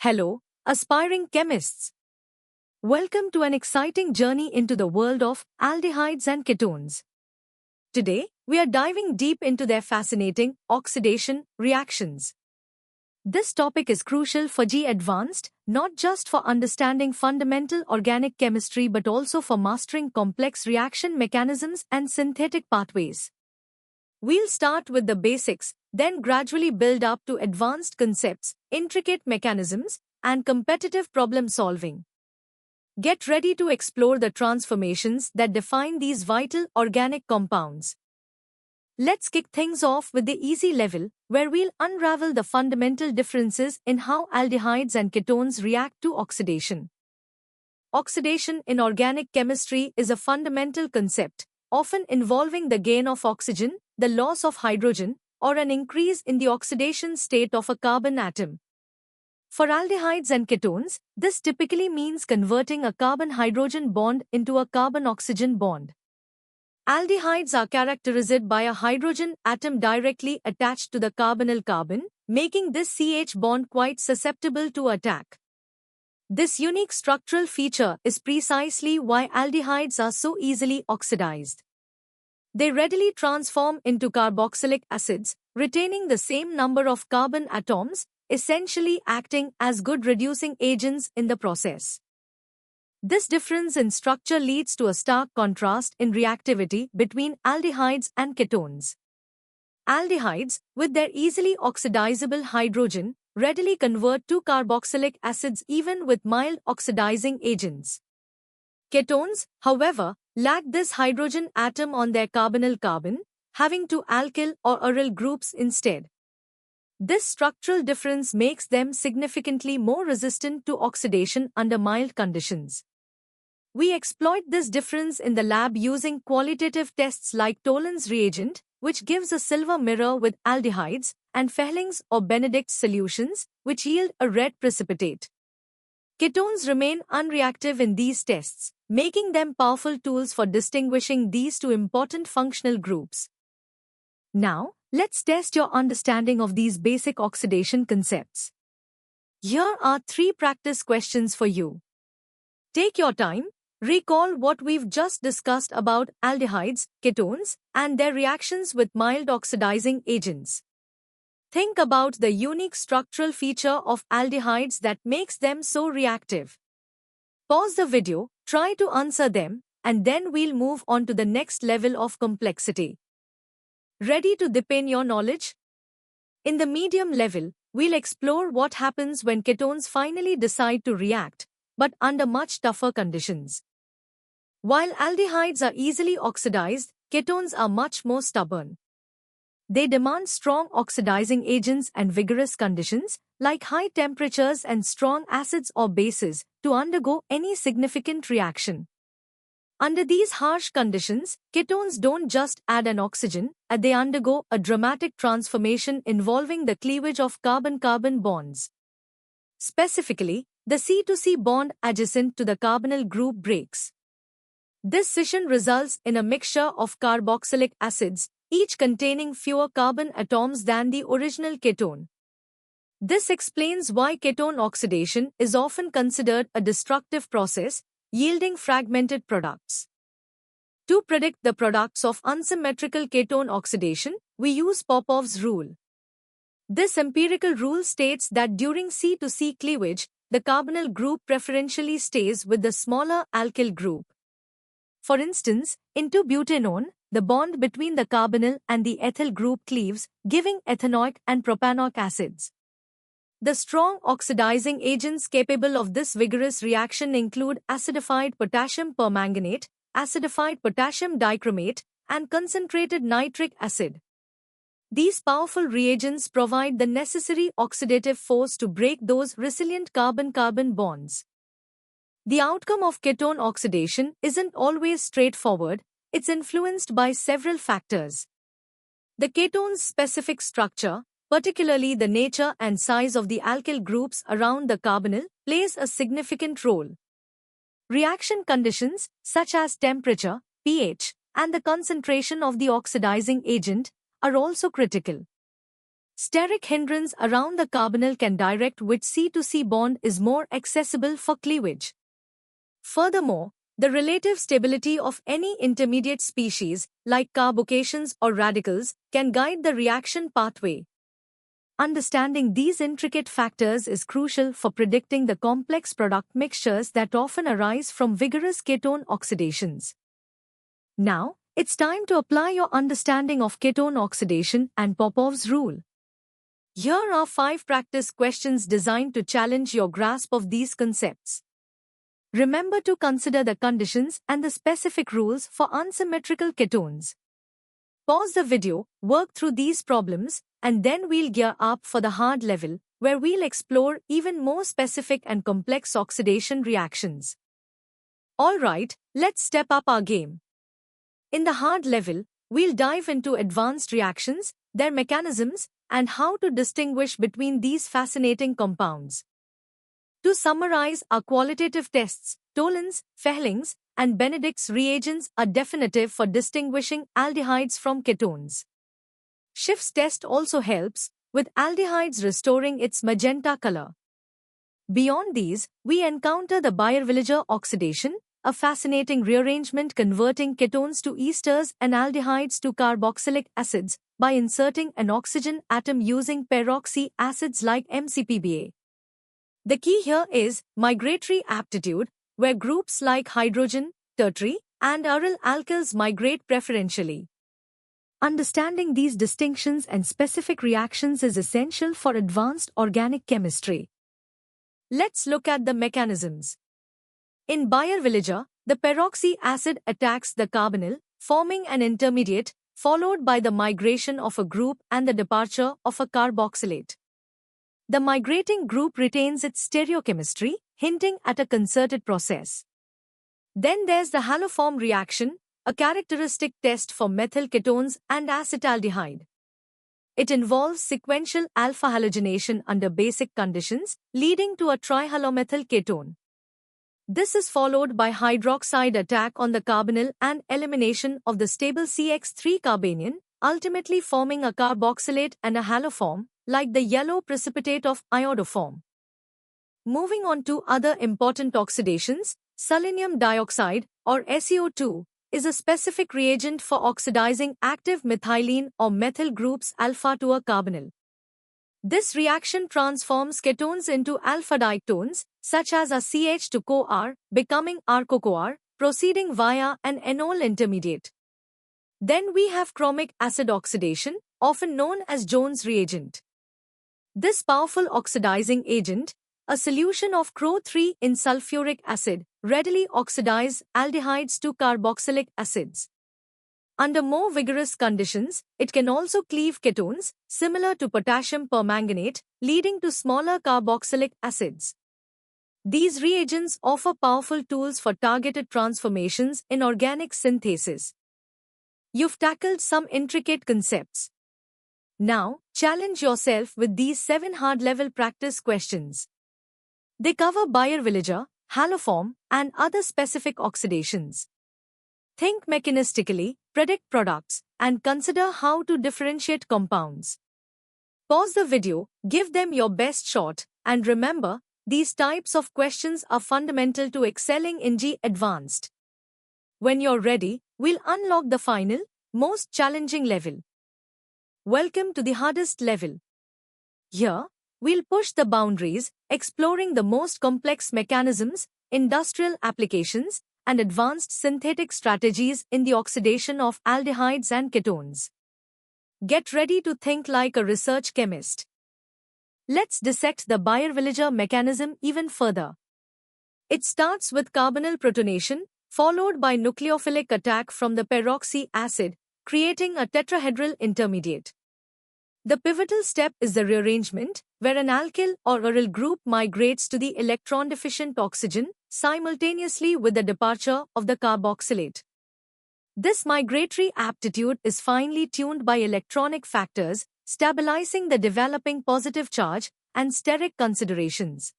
Hello, aspiring chemists. Welcome to an exciting journey into the world of aldehydes and ketones. Today, we are diving deep into their fascinating oxidation reactions. This topic is crucial for G Advanced, not just for understanding fundamental organic chemistry but also for mastering complex reaction mechanisms and synthetic pathways. We'll start with the basics, then gradually build up to advanced concepts, intricate mechanisms, and competitive problem solving. Get ready to explore the transformations that define these vital organic compounds. Let's kick things off with the easy level, where we'll unravel the fundamental differences in how aldehydes and ketones react to oxidation. Oxidation in organic chemistry is a fundamental concept, often involving the gain of oxygen, the loss of hydrogen, or an increase in the oxidation state of a carbon atom. For aldehydes and ketones, this typically means converting a carbon-hydrogen bond into a carbon-oxygen bond. Aldehydes are characterized by a hydrogen atom directly attached to the carbonyl carbon, making this CH bond quite susceptible to attack. This unique structural feature is precisely why aldehydes are so easily oxidized. They readily transform into carboxylic acids, retaining the same number of carbon atoms, essentially acting as good reducing agents in the process. This difference in structure leads to a stark contrast in reactivity between aldehydes and ketones. Aldehydes, with their easily oxidizable hydrogen, readily convert to carboxylic acids even with mild oxidizing agents. Ketones, however, lack this hydrogen atom on their carbonyl carbon, having two alkyl or aryl groups instead. This structural difference makes them significantly more resistant to oxidation under mild conditions. We exploit this difference in the lab using qualitative tests like Toland's reagent, which gives a silver mirror with aldehydes, and Fehling's or Benedict's solutions, which yield a red precipitate. Ketones remain unreactive in these tests, making them powerful tools for distinguishing these two important functional groups. Now, let's test your understanding of these basic oxidation concepts. Here are 3 practice questions for you. Take your time, recall what we've just discussed about aldehydes, ketones, and their reactions with mild oxidizing agents. Think about the unique structural feature of aldehydes that makes them so reactive. Pause the video, try to answer them, and then we'll move on to the next level of complexity. Ready to deepen your knowledge? In the medium level, we'll explore what happens when ketones finally decide to react, but under much tougher conditions. While aldehydes are easily oxidized, ketones are much more stubborn. They demand strong oxidizing agents and vigorous conditions, like high temperatures and strong acids or bases, to undergo any significant reaction. Under these harsh conditions, ketones don't just add an oxygen, they undergo a dramatic transformation involving the cleavage of carbon-carbon bonds. Specifically, the C-to-C bond adjacent to the carbonyl group breaks. This scission results in a mixture of carboxylic acids, each containing fewer carbon atoms than the original ketone. This explains why ketone oxidation is often considered a destructive process, yielding fragmented products. To predict the products of unsymmetrical ketone oxidation, we use Popov's rule. This empirical rule states that during C-to-C cleavage, the carbonyl group preferentially stays with the smaller alkyl group. For instance, in 2-butanone, the bond between the carbonyl and the ethyl group cleaves, giving ethanoic and propanoic acids. The strong oxidizing agents capable of this vigorous reaction include acidified potassium permanganate, acidified potassium dichromate, and concentrated nitric acid. These powerful reagents provide the necessary oxidative force to break those resilient carbon-carbon bonds. The outcome of ketone oxidation isn't always straightforward. It's influenced by several factors. The ketone's specific structure, particularly the nature and size of the alkyl groups around the carbonyl, plays a significant role. Reaction conditions, such as temperature, pH, and the concentration of the oxidizing agent, are also critical. Steric hindrance around the carbonyl can direct which C to C bond is more accessible for cleavage. Furthermore, the relative stability of any intermediate species, like carbocations or radicals, can guide the reaction pathway. Understanding these intricate factors is crucial for predicting the complex product mixtures that often arise from vigorous ketone oxidations. Now, it's time to apply your understanding of ketone oxidation and Popov's rule. Here are 5 practice questions designed to challenge your grasp of these concepts. Remember to consider the conditions and the specific rules for unsymmetrical ketones. Pause the video, work through these problems, and then we'll gear up for the hard level, where we'll explore even more specific and complex oxidation reactions. Alright, let's step up our game. In the hard level, we'll dive into advanced reactions, their mechanisms, and how to distinguish between these fascinating compounds. To summarize our qualitative tests, Tollens, Fehling's, and Benedict's reagents are definitive for distinguishing aldehydes from ketones. Schiff's test also helps, with aldehydes restoring its magenta color. Beyond these, we encounter the Baeyer-Villiger oxidation, a fascinating rearrangement converting ketones to esters and aldehydes to carboxylic acids by inserting an oxygen atom using peroxy acids like MCPBA. The key here is migratory aptitude, where groups like hydrogen, tertiary, and aryl alkyls migrate preferentially. Understanding these distinctions and specific reactions is essential for advanced organic chemistry. Let's look at the mechanisms. In Baeyer-Villiger, the peroxy acid attacks the carbonyl, forming an intermediate, followed by the migration of a group and the departure of a carboxylate. The migrating group retains its stereochemistry, hinting at a concerted process. Then there's the haloform reaction, a characteristic test for methyl ketones and acetaldehyde. It involves sequential alpha halogenation under basic conditions, leading to a trihalomethyl ketone. This is followed by hydroxide attack on the carbonyl and elimination of the stable CX3 carbanion, ultimately forming a carboxylate and a haloform, like the yellow precipitate of iodoform. Moving on to other important oxidations, selenium dioxide, or SeO2, is a specific reagent for oxidizing active methylene or methyl groups alpha to a carbonyl. This reaction transforms ketones into alpha-diketones, such as a CH to CoR, becoming R-CoCoR, proceeding via an enol intermediate. Then we have chromic acid oxidation, often known as Jones reagent. This powerful oxidizing agent, a solution of CrO3 in sulfuric acid, readily oxidizes aldehydes to carboxylic acids. Under more vigorous conditions, it can also cleave ketones, similar to potassium permanganate, leading to smaller carboxylic acids. These reagents offer powerful tools for targeted transformations in organic synthesis. You've tackled some intricate concepts. Now, challenge yourself with these 7 hard-level practice questions. They cover Baeyer-Villiger, haloform, and other specific oxidations. Think mechanistically, predict products, and consider how to differentiate compounds. Pause the video, give them your best shot, and remember, these types of questions are fundamental to excelling in G Advanced. When you're ready, we'll unlock the final, most challenging level. Welcome to the hardest level. Here, we'll push the boundaries, exploring the most complex mechanisms, industrial applications, and advanced synthetic strategies in the oxidation of aldehydes and ketones. Get ready to think like a research chemist. Let's dissect the Baeyer-Villiger mechanism even further. It starts with carbonyl protonation, followed by nucleophilic attack from the peroxy acid, creating a tetrahedral intermediate. The pivotal step is the rearrangement, where an alkyl or aryl group migrates to the electron-deficient oxygen, simultaneously with the departure of the carboxylate. This migratory aptitude is finely tuned by electronic factors, stabilizing the developing positive charge and steric considerations.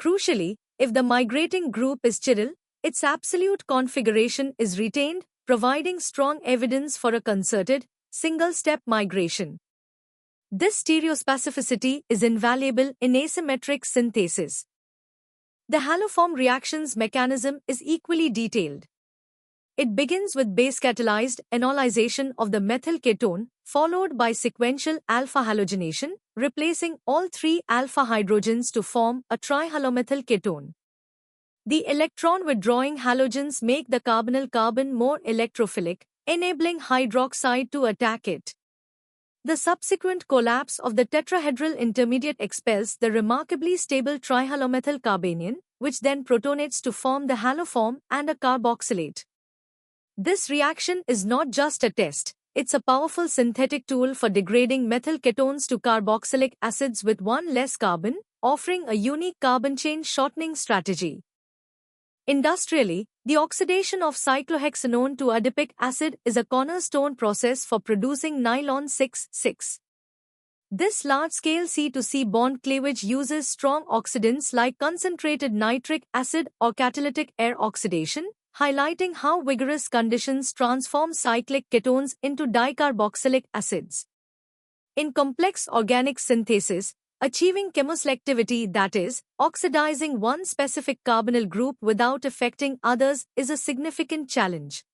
Crucially, if the migrating group is chiral, its absolute configuration is retained, providing strong evidence for a concerted, single-step migration. This stereospecificity is invaluable in asymmetric synthesis. The haloform reactions mechanism is equally detailed. It begins with base-catalyzed enolization of the methyl ketone, followed by sequential alpha halogenation, replacing all three alpha hydrogens to form a trihalomethyl ketone. The electron-withdrawing halogens make the carbonyl carbon more electrophilic, enabling hydroxide to attack it. The subsequent collapse of the tetrahedral intermediate expels the remarkably stable trihalomethyl carbanion, which then protonates to form the haloform and a carboxylate. This reaction is not just a test, it's a powerful synthetic tool for degrading methyl ketones to carboxylic acids with one less carbon, offering a unique carbon chain shortening strategy. Industrially, the oxidation of cyclohexanone to adipic acid is a cornerstone process for producing nylon 6,6. This large-scale C-to-C bond cleavage uses strong oxidants like concentrated nitric acid or catalytic air oxidation, highlighting how vigorous conditions transform cyclic ketones into dicarboxylic acids. In complex organic synthesis, achieving chemoselectivity, that is, oxidizing one specific carbonyl group without affecting others, is a significant challenge.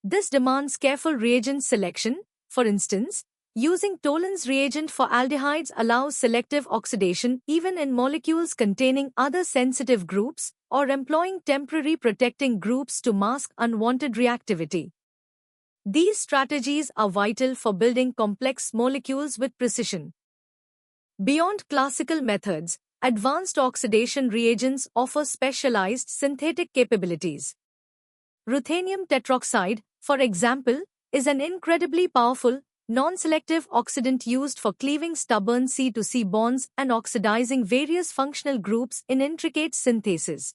This demands careful reagent selection. For instance, using Tollens reagent for aldehydes allows selective oxidation even in molecules containing other sensitive groups, or employing temporary protecting groups to mask unwanted reactivity. These strategies are vital for building complex molecules with precision. Beyond classical methods, advanced oxidation reagents offer specialized synthetic capabilities. Ruthenium tetroxide, for example, is an incredibly powerful, non-selective oxidant used for cleaving stubborn C-to-C bonds and oxidizing various functional groups in intricate syntheses.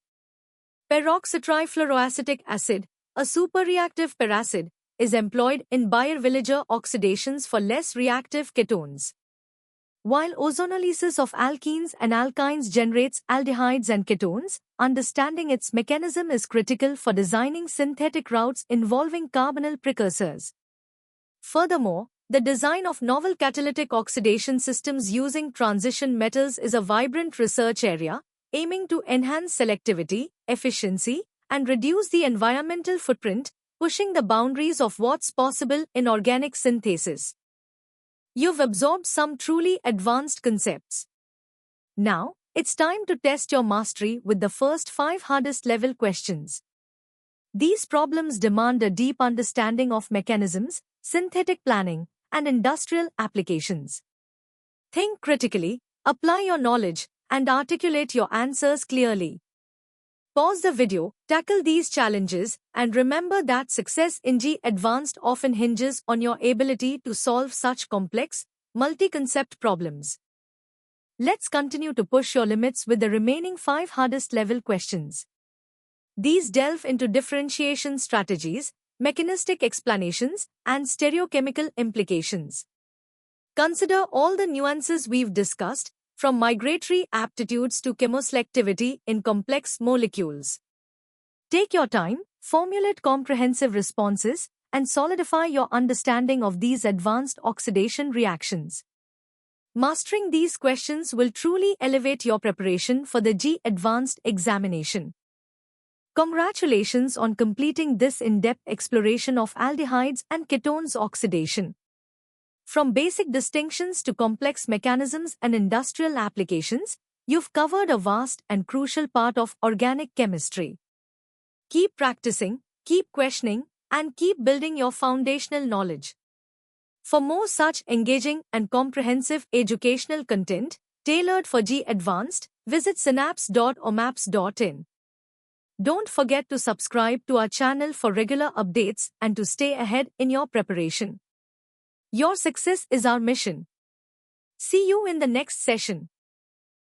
Peroxytrifluoroacetic acid, a superreactive peracid, is employed in Baeyer-Villiger oxidations for less reactive ketones. While ozonolysis of alkenes and alkynes generates aldehydes and ketones, understanding its mechanism is critical for designing synthetic routes involving carbonyl precursors. Furthermore, the design of novel catalytic oxidation systems using transition metals is a vibrant research area, aiming to enhance selectivity, efficiency, and reduce the environmental footprint, pushing the boundaries of what's possible in organic synthesis. You've absorbed some truly advanced concepts. Now, it's time to test your mastery with the first 5 hardest level questions. These problems demand a deep understanding of mechanisms, synthetic planning, and industrial applications. Think critically, apply your knowledge, and articulate your answers clearly. Pause the video, tackle these challenges, and remember that success in G Advanced often hinges on your ability to solve such complex, multi-concept problems. Let's continue to push your limits with the remaining 5 hardest level questions. These delve into differentiation strategies, mechanistic explanations, and stereochemical implications. Consider all the nuances we've discussed, from migratory aptitudes to chemoselectivity in complex molecules. Take your time, formulate comprehensive responses, and solidify your understanding of these advanced oxidation reactions. Mastering these questions will truly elevate your preparation for the G Advanced examination. Congratulations on completing this in-depth exploration of aldehydes and ketones oxidation. From basic distinctions to complex mechanisms and industrial applications, you've covered a vast and crucial part of organic chemistry. Keep practicing, keep questioning, and keep building your foundational knowledge. For more such engaging and comprehensive educational content tailored for G Advanced, visit synapse.omaps.in. Don't forget to subscribe to our channel for regular updates and to stay ahead in your preparation. Your success is our mission. See you in the next session.